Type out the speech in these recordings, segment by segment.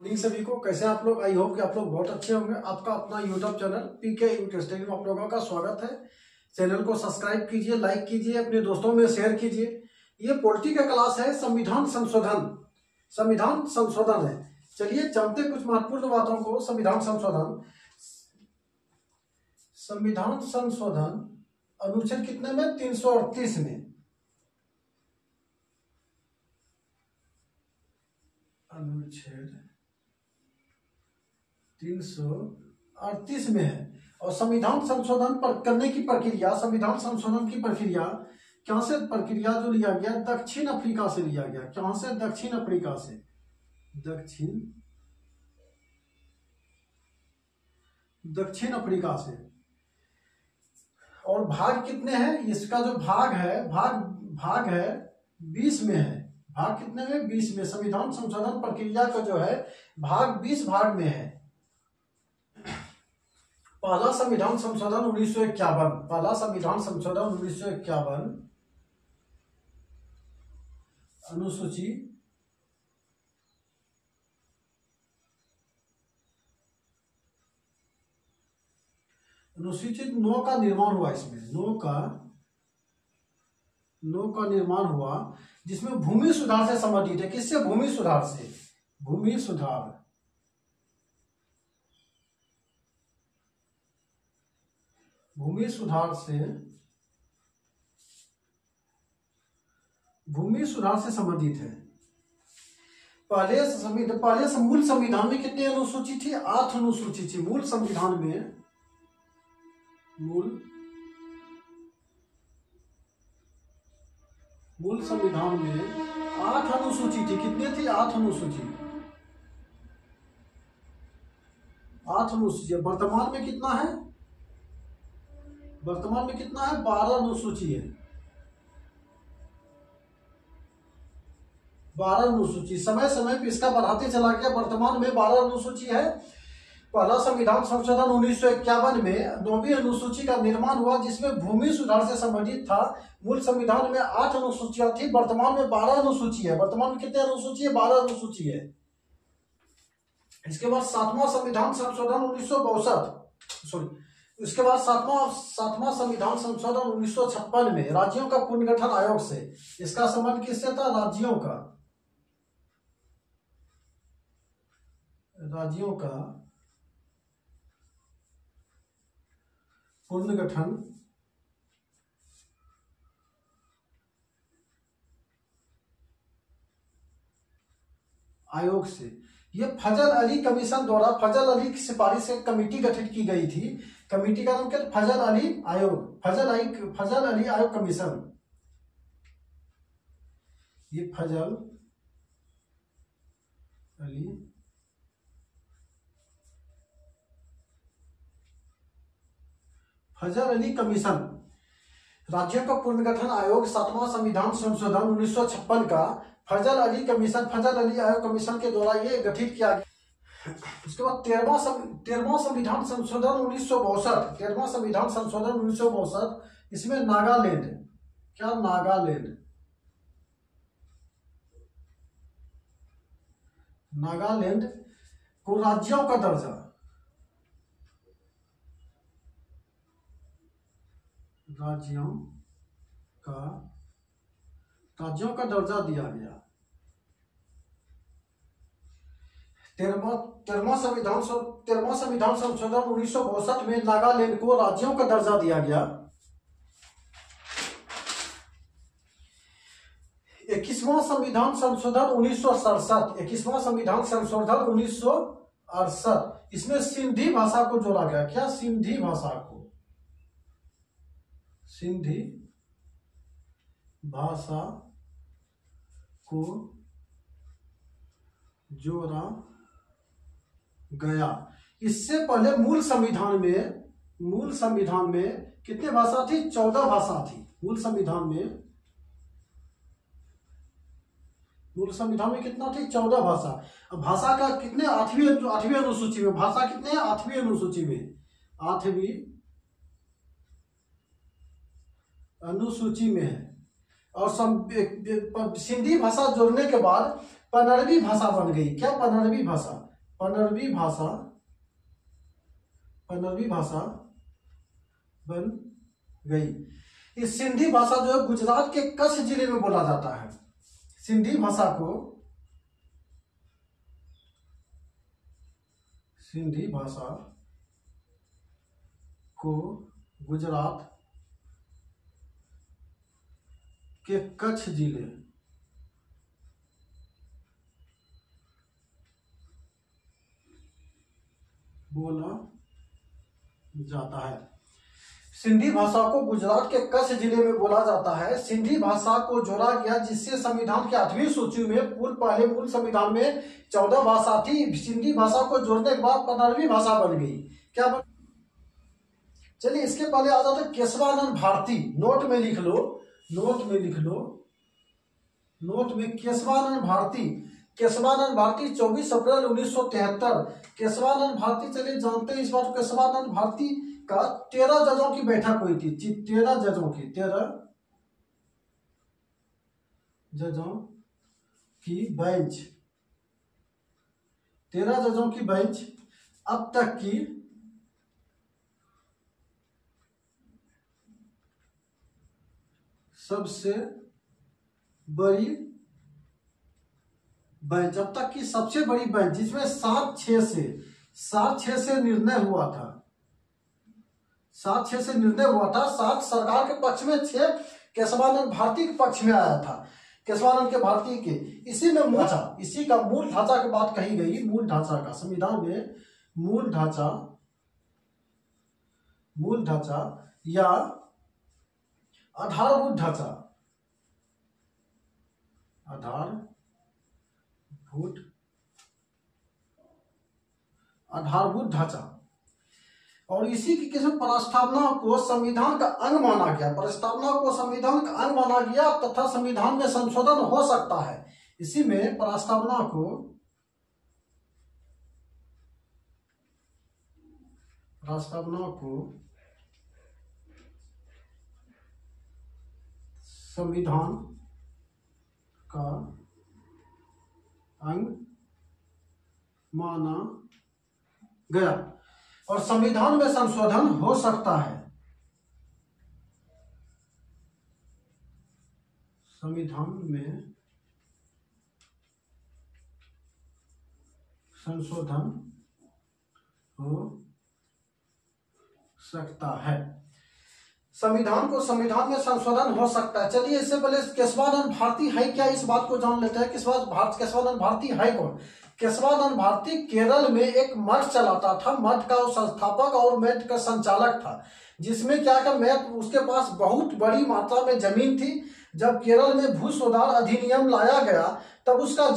इन सभी को कैसे आप लोग, आई होप कि आप लोग बहुत अच्छे होंगे। आपका अपना यूट्यूब चैनल पीके इंटरेस्टिंग में आप लोगों का स्वागत है। चैनल को सब्सक्राइब कीजिए, लाइक कीजिए, अपने दोस्तों में शेयर कीजिए। ये पॉलिटी का क्लास है, संविधान संशोधन है। चलिए जानते कुछ महत्वपूर्ण बातों को। संविधान संशोधन अनुच्छेद कितने में? 338 में। अनुच्छेद 338 में है। और संविधान संशोधन पर करने की प्रक्रिया, संविधान संशोधन की प्रक्रिया क्या से प्रक्रिया जो लिया गया, दक्षिण अफ्रीका से लिया गया। कहां से? दक्षिण अफ्रीका से। दक्षिण अफ्रीका से। और भाग कितने हैं इसका? जो भाग है 20 में है। भाग कितने में? 20 में। संविधान संशोधन प्रक्रिया का जो है भाग 20 भाग में है। पहला संविधान संशोधन 1951। पहला संविधान संशोधन 1951 अनुसूचित 9 का निर्माण हुआ। इसमें 9 का निर्माण हुआ, जिसमें भूमि सुधार से संबंधित है। किससे? भूमि सुधार से। भूमि सुधार से संबंधित है। पहले मूल संविधान में कितनी अनुसूची थी? 8 अनुसूची थी। मूल संविधान में 8 अनुसूची थी। कितनी थी? 8 अनुसूची। वर्तमान में कितना है? 12 अनुसूची है। 12 अनुसूची। समय समय पे इसका बढ़ाते चला गया। वर्तमान में 12 अनुसूची है। पहला संविधान संशोधन 1951 में 9वीं अनुसूची का निर्माण हुआ, जिसमें भूमि सुधार से संबंधित था। मूल संविधान में 8 अनुसूचियां थी। वर्तमान में 12 अनुसूची है। वर्तमान में कितने अनुसूची है? 12 अनुसूची है। इसके बाद 7वां संविधान संशोधन 1962। इसके बाद सातवां संविधान संशोधन 1956 में राज्यों का पुनर्गठन आयोग से। इसका संबंध किससे था? राज्यों का पुनर्गठन आयोग से। ये फजल अली कमीशन द्वारा, फजल अली की सिफारिश से कमेटी गठित की गई थी। कमेटी का नाम क्या? फजल अली आयोग कमीशन। ये फजल अली कमीशन, राज्यों का पुनर्गठन आयोग। 7वां संविधान संशोधन 1956 का फजल अली आयोग कमीशन के द्वारा ये गठित किया गया। उसके बाद 13वां संविधान संशोधन 1962। इसमें नागालैंड को राज्यों का दर्जा दिया गया। 13वां संविधान संशोधन 1962 में नागालैंड को राज्यों का दर्जा दिया गया। 21वां संविधान संशोधन 1968। इसमें सिंधी भाषा को जोड़ा गया। क्या? सिंधी भाषा को जोड़ा गया। इससे पहले मूल संविधान में कितने भाषा थी? 14 भाषा थी। मूल संविधान में कितना थी? 14 भाषा। अब भाषा का कितने? 8वीं अनुसूची में। भाषा कितने हैं? 8वीं अनुसूची में। 8वीं अनुसूची में है। और सिंधी भाषा जोड़ने के बाद 15वीं भाषा बन गई। क्या? 15वीं भाषा। 15वीं भाषा बन गई। इस सिंधी भाषा जो है गुजरात के कच्छ जिले में बोला जाता है। सिंधी भाषा को गुजरात के कच्छ जिले बोला जाता है। सिंधी भाषा को गुजरात के कच्छ जिले में बोला जाता है। सिंधी भाषा को जोड़ा गया जिससे संविधान की 8वीं सूची में पहले मूल संविधान में 14 भाषा थी। सिंधी भाषा को जोड़ने के बाद 15वीं भाषा बन गई। क्या बन? चलिए इसके पहले आ जाता है केशवानंद भारती। नोट में लिख लो केशवानंद भारती 24 अप्रैल 1973। केशवानंद भारती, चलिए जानते हैं इस बार। केशवानंद भारती का 13 जजों की बैठक हुई थी। 13 जजों की बेंच 13 जजों की बेंच अब तक की सबसे बड़ी बेंच, अब तक की सबसे बड़ी बेंच, जिसमें 7-6 से निर्णय हुआ था। 7-6 से निर्णय हुआ था। 7 सरकार के पक्ष में, 6 केशवानंद भारती के पक्ष में आया था। केशवानंद के भारती के इसी का मूल ढांचा की बात कही गई। मूल ढांचा का संविधान में मूल ढांचा या आधारभूत ढांचा और इसी की किसी प्रस्तावना को संविधान का अंग माना गया। प्रस्तावना को संविधान का अंग माना गया तथा संविधान में संशोधन हो सकता है। इसी में प्रस्तावना को संविधान का अंग माना गया और संविधान में संशोधन हो सकता है। संविधान में संशोधन हो सकता है। संविधान में संशोधन हो सकता है। चलिए इससे पहले केशवानंद भारती है क्या, इस बात को जान लेते हैं। केशवानंद भारती है कौन? केशवानंद भारती केरल में एक मठ चलाता था। मठ का वो संस्थापक और मठ का संचालक था, जिसमें क्या उसके पास बहुत बड़ी मात्रा में जमीन थी। जब केरल में भू सुधार अधिनियम लाया गया तब उसका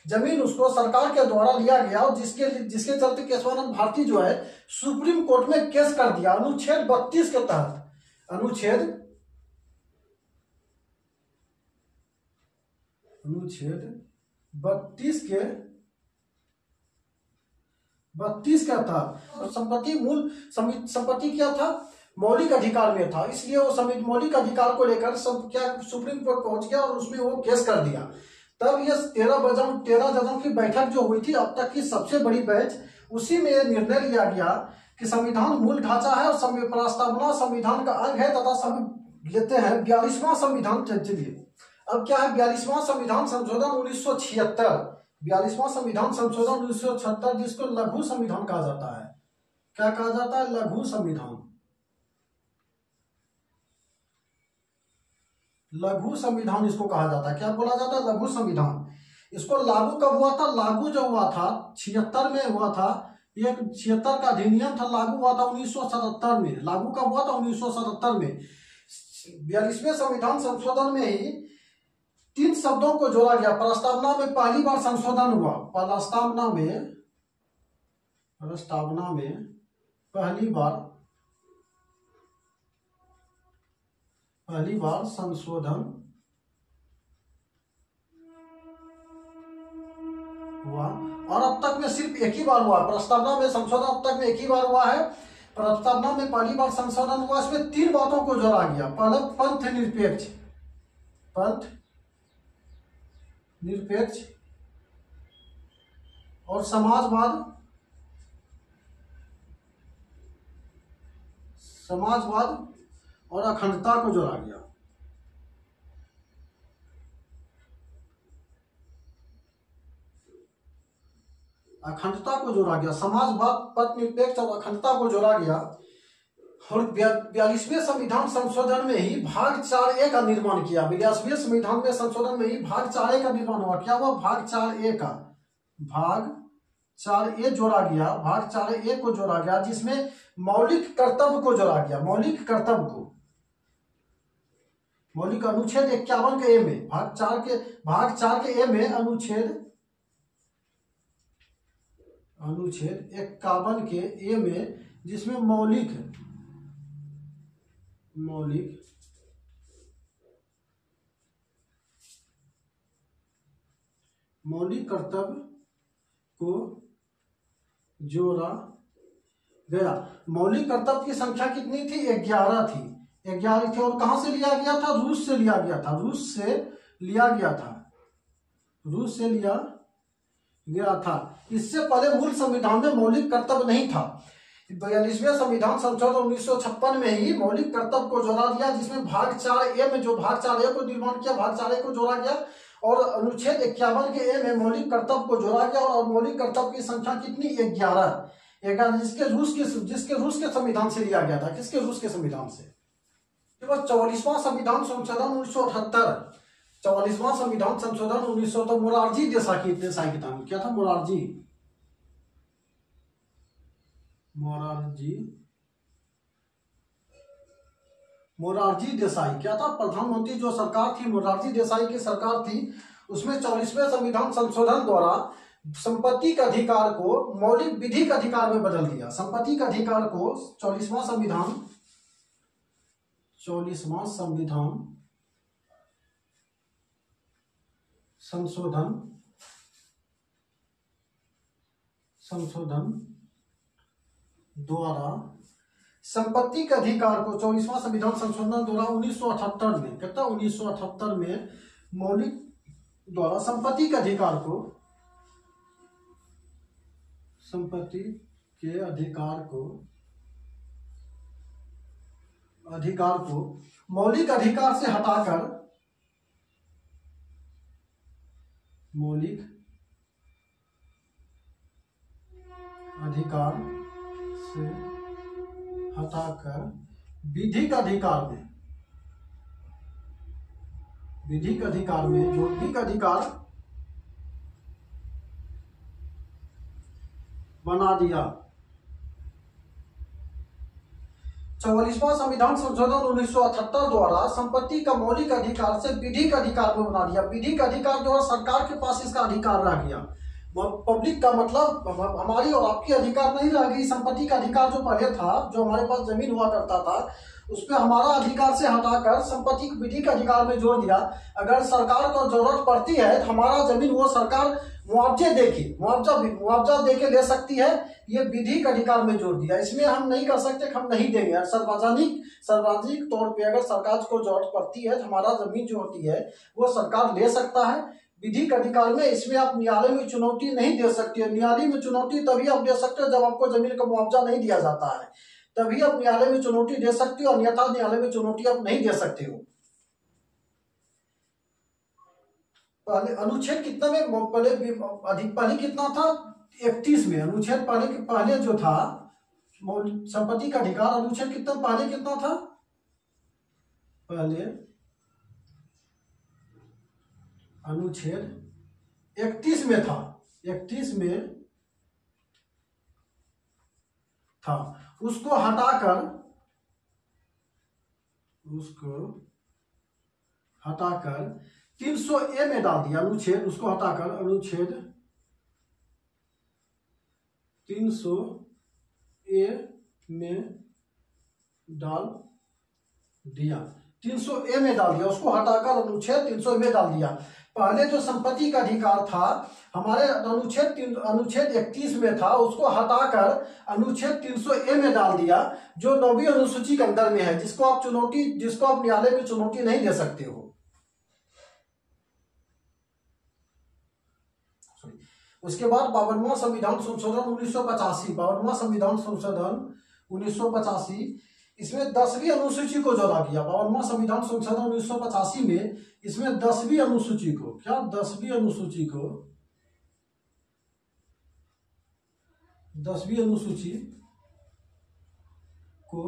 जमीन उसको सरकार के द्वारा लिया गया और जिसके चलते केशवानंद भारती जो है सुप्रीम कोर्ट में केस कर दिया। अनुच्छेद 32 के तहत अनुच्छेद 32 का था। संपत्ति क्या था? मौलिक अधिकार में था। इसलिए वो मौलिक अधिकार को लेकर सुप्रीम कोर्ट पहुंच गया और उसमें वो केस कर दिया। तब ये 13 जजों की बैठक जो हुई थी अब तक की सबसे बड़ी बेंच, उसी में निर्णय लिया गया कि संविधान मूल ढांचा है और प्रस्तावना संविधान का अंग है तथा लेते हैं 42वां संविधान। चलिए अब क्या है 42वां संविधान संशोधन 1976। 42वां संविधान संशोधन 1976, जिसको लघु संविधान कहा जाता है। क्या कहा जाता है? लघु संविधान इसको कहा जाता है। क्या बोला जाता है? लघु संविधान। इसको लागू कब हुआ था? लागू जो हुआ था 76 में हुआ था। ये 76 का अधिनियम था, लागू हुआ था 1977 में। लागू कब हुआ था? 1977 में। 42वें संविधान संशोधन में ही 3 शब्दों को जोड़ा गया। प्रस्तावना में पहली बार संशोधन हुआ। प्रस्तावना में पहली बार संशोधन हुआ और अब तक में सिर्फ एक ही बार हुआ। प्रस्तावना में संशोधन अब तक में एक ही बार हुआ है। प्रस्तावना में पहली बार संशोधन हुआ। इसमें 3 बातों को जोड़ा गया। पहला पंथ निरपेक्ष और समाजवाद और अखंडता को जोड़ा गया। अखंडता को जोड़ा गया, समाजवाद, पथनिरपेक्ष और अखंडता को जोड़ा गया। और 42वें संविधान संशोधन में ही भाग 4A का निर्माण किया। 42वें संविधान में संशोधन में ही भाग 4A का निर्माण हुआ। क्या हुआ? भाग 4A जोड़ा गया। भाग 4A को जोड़ा गया, जिसमें मौलिक कर्तव्य को जोड़ा गया। मौलिक अनुच्छेद 51 के ए में, भाग 4 के ए में अनुच्छेद 51 के ए में, जिसमें मौलिक कर्तव्य को जोड़ा गया। मौलिक कर्तव्य की संख्या कितनी थी? 11 थी। 11 थी। और कहां से लिया गया था? रूस से लिया गया था। इससे पहले मूल संविधान में मौलिक कर्तव्य नहीं था। 42वें संविधान संशोधन 1956 में ही मौलिक कर्तव्य को जोड़ा दिया, जिसमें भाग 4A में जो भाग 4A को निर्माण किया, भाग 4A को जोड़ा गया। और अनुच्छेद 51 के ए में मौलिक कर्तव्य को जोड़ा गया। और मौलिक कर्तव्य की संख्या कितनी? 11, जिसके रूस के संविधान से लिया गया था। किसके? रूस के संविधान से। 44वां संविधान संशोधन 1978। 44वां संविधान संशोधन 1900 तो मोरारजी देसाई के टाइम क्या था? मोरारजी देसाई क्या था? प्रधानमंत्री जो सरकार थी, मोरारजी देसाई की सरकार थी। उसमें 44वें संविधान संशोधन द्वारा संपत्ति के अधिकार को मौलिक विधिक अधिकार में बदल दिया। संपत्ति के अधिकार को 44वां संविधान संशोधन द्वारा संपत्ति के अधिकार को 24वां संविधान संशोधन द्वारा 1978 में, कहता 1978 में मौलिक द्वारा संपत्ति के अधिकार को मौलिक अधिकार से हटाकर विधिक अधिकार में जो विधिक अधिकार बना दिया। 44वां संविधान संशोधन 1978 द्वारा संपत्ति का मौलिक अधिकार से विधिक अधिकार में बना दिया। विधिक अधिकार जो है सरकार के पास इसका अधिकार रह गया। पब्लिक का मतलब हमारी और आपकी अधिकार नहीं रह गई। संपत्ति का अधिकार जो पहले था, जो हमारे पास जमीन हुआ करता था, उसमें हमारा अधिकार से हटाकर संपत्ति को विधिक अधिकार में जोड़ दिया। अगर सरकार को जरूरत पड़ती है तो हमारा जमीन वो सरकार मुआवजा देके ले सकती है। ये विधिक अधिकार में जोड़ दिया। इसमें हम नहीं कर सकते, हम नहीं देंगे। सार्वजनिक तौर पे अगर सरकार को जरूरत पड़ती है तो हमारा जमीन जो होती है वो सरकार ले सकता है। विधिक अधिकार में इसमें आप न्यायालय में चुनौती नहीं दे सकती है। न्यायालय में चुनौती तभी आप दे सकते हो जब आपको जमीन का मुआवजा नहीं दिया जाता है, तभी आप न्यायालय में चुनौती दे सकते हो, अन्यथा न्यायालय में चुनौती आप नहीं दे सकते हो। पहले अनुच्छेद कितना में पहले कितना था? 31 में। अनुच्छेद पहले जो था संपत्ति का अधिकार, अनुच्छेद पहले कितना था? पहले अनुच्छेद 31 में था। 31 में था। उसको हटाकर 300A में डाल दिया। उसको हटाकर अनुच्छेद 300A में डाल दिया। 300A में डाल दिया। उसको हटाकर अनुच्छेद 300 में डाल दिया। पहले जो संपत्ति का अधिकार था हमारे अनुच्छेद 31 में था, उसको हटाकर अनुच्छेद 300A में डाल दिया, जो 9वीं अनुसूची के अंदर में है, जिसको आप न्यायालय में चुनौती नहीं दे सकते हो। उसके बाद 52वां संविधान संशोधन 1985, 52वां संविधान संशोधन 1985, इसमें 10वीं अनुसूची को जोड़ा गया। 52वां संविधान संशोधन 1985 में इसमें 10वीं अनुसूची को, क्या 10वीं अनुसूची को, 10वीं अनुसूची को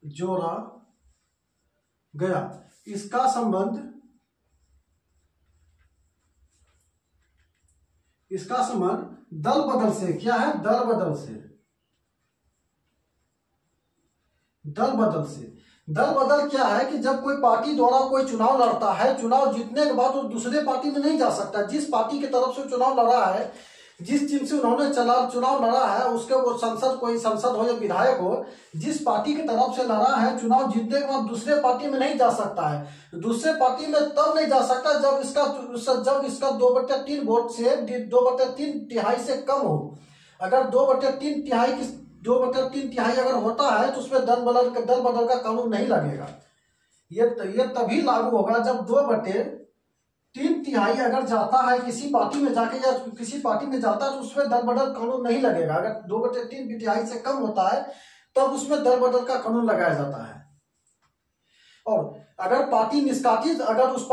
जोड़ा गया। इसका संबंध दल बदल से, क्या है, दल बदल से, दल बदल से। दल बदल क्या है कि जब कोई पार्टी द्वारा कोई चुनाव लड़ता है, चुनाव जीतने के बाद वो दूसरे पार्टी में नहीं जा सकता। जिस पार्टी की तरफ से चुनाव लड़ा है, जिस चिन्ह से उन्होंने चुनाव लड़ा है, उसके वो संसद, कोई संसद हो या विधायक हो, जिस पार्टी की तरफ से लड़ा है, चुनाव जीतने के बाद दूसरे पार्टी में नहीं जा सकता है। दूसरे पार्टी में तब नहीं जा सकता जब इसका 2/3 वोट से 2/3 तिहाई से कम हो। अगर 2/3 तिहाई अगर होता है तो उसमें दल बदल का कानून नहीं लगेगा। ये तभी लागू होगा जब 2/3 तिहाई अगर जाता है किसी पार्टी में जाके, या किसी पार्टी में जाता है तो उसमें दल बदल कानून नहीं लगेगा। अगर 2/3 तिहाई से कम होता है तब उसमें दल बदल का कानून लगाया जाता है। और अगर पार्टी निष्कासित, अगर उस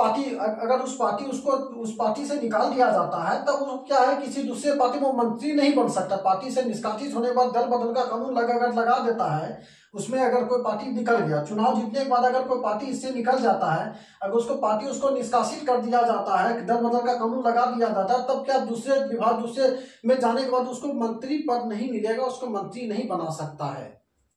पार्टी से निकाल दिया जाता है, तब वो क्या है, किसी दूसरे पार्टी में मंत्री नहीं बन सकता। पार्टी से निष्कासित होने के बाद दल बदल का कानून अगर लगा देता है, उसमें अगर कोई पार्टी निकल गया, चुनाव जीतने के बाद अगर कोई पार्टी इससे निकल जाता है, अगर उसको निष्कासित कर दिया जाता है, दल बदल का कानून लगा दिया जाता है, तब क्या दूसरे में जाने के बाद उसको मंत्री पद नहीं मिलेगा, उसको मंत्री नहीं बना सकता है।